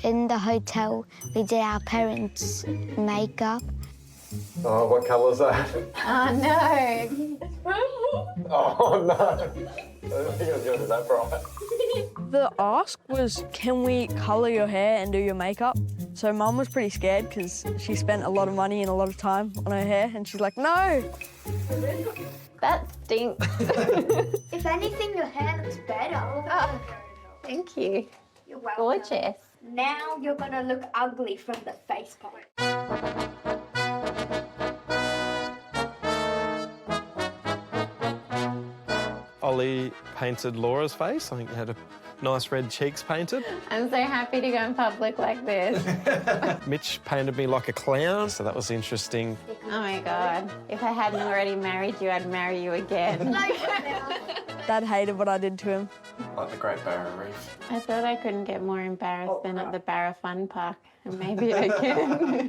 In the hotel, we did our parents' makeup. Oh, what colour's that? Oh, no. Oh, no. I don't think I was going to do that bright. The ask was, can we colour your hair and do your makeup? So Mum was pretty scared because she spent a lot of money and a lot of time on her hair, and she's like, no. That stinks. If anything, your hair looks better. Oh, thank you. You're welcome. Gorgeous. Now you're gonna look ugly from the face part. Ollie painted Laura's face. I think they had a nice red cheeks painted. I'm so happy to go in public like this. Mitch painted me like a clown, so that was interesting. Oh, my God. If I hadn't already married you, I'd marry you again. Dad hated what I did to him. Like the Great Barrier Reef. I thought I couldn't get more embarrassed than at the Barra Fun Park, and maybe I can.